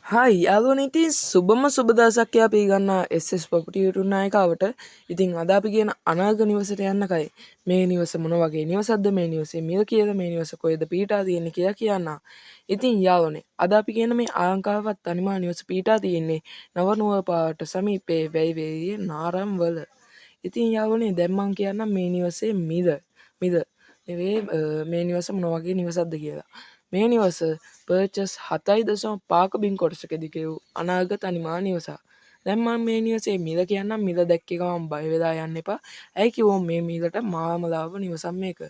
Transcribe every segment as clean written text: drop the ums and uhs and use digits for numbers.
හයි යාළුවනේ ඉතින් සුබම සුබ දවසක් අපි ගන්න SS property YouTube නායකාවට. ඉතින් අද අපි කියන අනාග නිවසට යන්නකයි. මේ නිවස මොන වගේ නිවසක්ද, මේ නිවසේ මිල කීයද, මේ නිවස කොහෙද පිහිටා තියෙන්නේ කියලා කියන්න. ඉතින් යාළුවනේ අද අපි කියන මේ ආලංකාරවත් තනිමා නිවස පිහිටා තියෙන්නේ නවනුවර පාරට සමීපයේ වැයිවේරිය නාරම්වල. ඉතින් යාළුවනේ දැන් මම කියන්නම් මේ නිවසේ මිල මේ නිවස මොන වගේ නිවසක්ද කියලා. මේ නිවස පර්චස් 7.5ක බින් කොටසකදී කියූ අනාගත අනිමා නිවසක්. දැන් මම මේ නිවසේ මිල කියන්නම්. මිල දැක්ක ගමන් බය වෙලා යන්න එපා. ඇයි කිව්වොත් මේ මිලට මාමලාව නිවසක් මේක.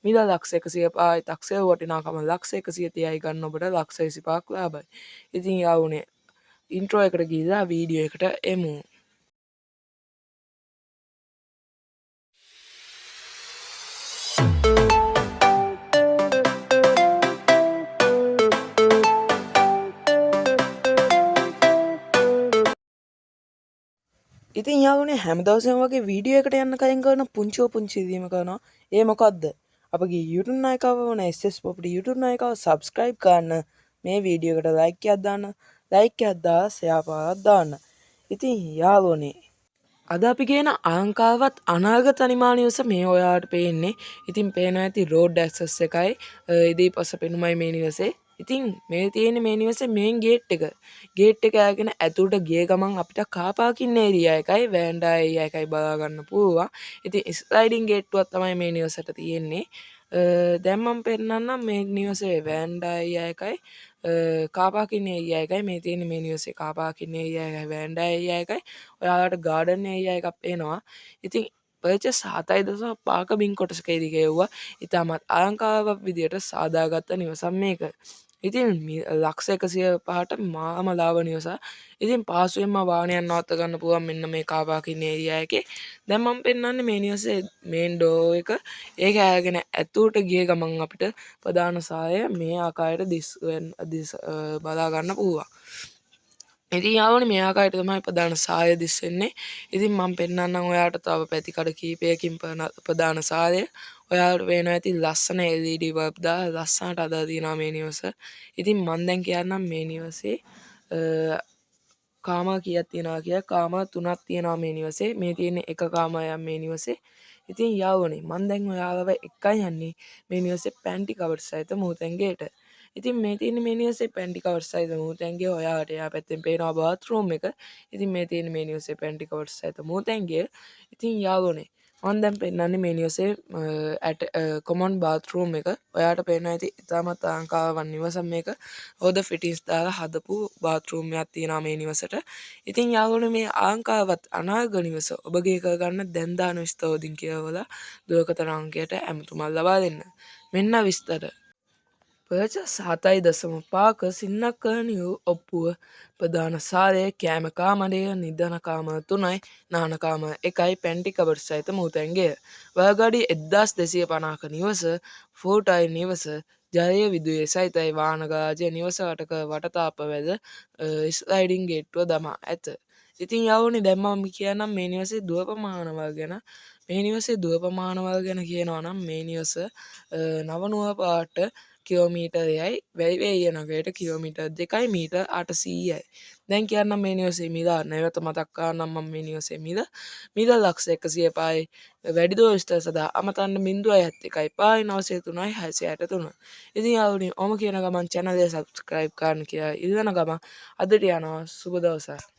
මිල ලක්ෂ 105යි, 탁සය වටිනාකම ලක්ෂ 130යි ගන්න ඔබට ලක්ෂ 25ක් ලාභයි. ඉතින් යාළුවනේ ඉන්ට්‍රෝ එකට ගිහලා වීඩියෝ එකට එමු. ඉතින් යාළුවනේ හැම දවසෙම වගේ වීඩියෝ එකට යන්න කලින් කරන පුංචි දීම කරනවා. ඒ මොකද්ද? අපගේ YouTube නායකව වන SS Property YouTube නායකව subscribe කරන්න. මේ වීඩියෝ එකට like එකක් දාන්න. like එකක් දාලා share පාරක් දාන්න. ඉතින් යාළුවනේ අද අපි කියන අලංකාරවත් අනාගත අනිමා නිවස මේ ඔයාලට පේන්නේ. ඉතින් පේනවා ඇති road access එකයි ඉදිරිපස පෙනුමයි මේ නිවසේ. ඉතින් මේ තියෙන්නේ මේ නිවසේ මේන් ගේට් එක. ගේට් එක අරගෙන ඇතුළට ගිය ගමන් අපිට කාර් පාකින් ඒරියා එකයි වෑන්ඩා ඒරියා එකයි බලා ගන්න පුළුවන්. ඉතින් ස්ලයිඩින් ගේට්ටුවක් තමයි මේ නිවසට තියෙන්නේ. දැන් මම පෙන්නන්නම් මේ නිවසේ වෑන්ඩා ඒරියා එකයි කාර් පාකින් ඒරියා එකයි මේ තියෙන්නේ. මේ නිවසේ කාර් පාකින් ඒරියා එකයි වෑන්ඩා ඒරියා එකයි. ඔයාලට ගාඩන් ඒරියා එකක් පේනවා. ඉතින් පර්චස් 7.5ක බින් කොටසකදී ගෙවුවා. ඉතාමත් අලංකාරවත් විදියට සාදාගත්ත නිවසක් මේක. ඉතින් ලක්ෂ 105ට මාම ලාභ නිවසක්. ඉතින් පහසුවෙන්ම වාහනයක් නවත්ත ගන්න පුළුවන් මෙන්න මේ කාර් පාකින් ඒරියා එකේ. දැන් මම පෙන්නන්නේ මේ නිවසේ මේන් ඩෝර් එක. ඒක අරගෙන ඇතුළට ගිය ගමන් අපිට ප්‍රධාන සාය මේ ආකාරයට බලා ගන්න පුළුවන්. ඉතින් යාළුවනේ මේ ආකාරයට තමයි ප්‍රධාන සාය දිස්සෙන්නේ. ඉතින් මම පෙන්නන්නම් ඔයාලට තව පැතිකඩ කීපයකින් ප්‍රධාන සාය. ඔයාලට පේනවා ඇති ලස්සන LED බල්බ් දාලා ලස්සනට හදලා තියෙනවා මේ නිවස. ඉතින් මම දැන් කියන්නම් මේ නිවසේ කාමර කීයක් තියෙනවා කියලා. කාමර 3ක් තියෙනවා මේ නිවසේ. මේ තියෙන්නේ එක කාමරයක් මේ නිවසේ. ඉතින් යාළුවනේ මම දැන් ඔයාලව එක්කන් යන්නේ මේ නිවසේ පැන්ටි කවර් සහිත මූතැන්ගේට. ඉතින් මේ තියෙන්නේ මේ නිවසේ පැන්ටි කවර් සහිත මූතැන්ගේ. ඔයාලට එහා පැත්තෙන් පේනවා බාත්රූම් එක. ඉතින් මේ තියෙන්නේ මේ නිවසේ පැන්ටි කවර් සහිත මූතැන්ගේ. ඉතින් යාළුවනේ මම දැන් පෙන්නන්නේ මේ නිවසේ කොමන් බාත්රූම් එක. ඔයාලට පේනවා ඇති ඉතාමත් අලංකාරවත් නිවසක් මේක. හොද ෆිටින්ස් දාලා හදපු බාත්රූම් එකක් තියෙනවා මේ නිවසට. ඉතින් යාළුවනේ මේ අලංකාරවත් අනාග නිවස ඔබගේ කරගන්න දැන් දාන විස්තර වලින් කියවලා දුරකථන අංකයට ඇමතුමක් ලබා දෙන්න. මෙන්න විස්තර. පර්චස් 7.5ක සින්නක්කරණි වූ ඔප්පුව ප්‍රධාන සාලය කෑම කාමරය නිදන කාමර 3යි නාන කාමර 1යි පැන්ටි කබඩ් සහිත මූතැන්ගෙය. වර්ගඩි 1250ක නිවස ෆුල් ටයිල් නිවස ජලය විදුලිය සහිතයි වාහන ගාරාජය නිවස රටක වටතාප වැද ස්ලයිඩින් ගේට්ටුව දමා ඇත. ඉතින් යාළුවනේ දැන් මම කියන්නම් මේ නිවසේ දුර ප්‍රමාණවල් ගැන. මේ නිවසේ දුර ප්‍රමාණවල් ගැන කියනවා නම් මේ නිවස නවනුවර පාරට කිලෝමීටරයයි වැයිවේරිය නගරයට කිලෝමීටර් 2යි මීටර් 800යි. දැන් කියන්නම් මේ නිවසේ මිල නැවත මතක් කරන්නම් මම මේ නිවසේ මිල ලක්ෂ 105යි. වැඩිදුර විස්තර සඳහා අමතන්න 071 903යි 663. ඉතින් යාළුවනේ ඔම කියන ගමන් channel එක subscribe කරන්න කියලා ඉල්ලන ගමන් අදට යනවා සුබ දවසක්.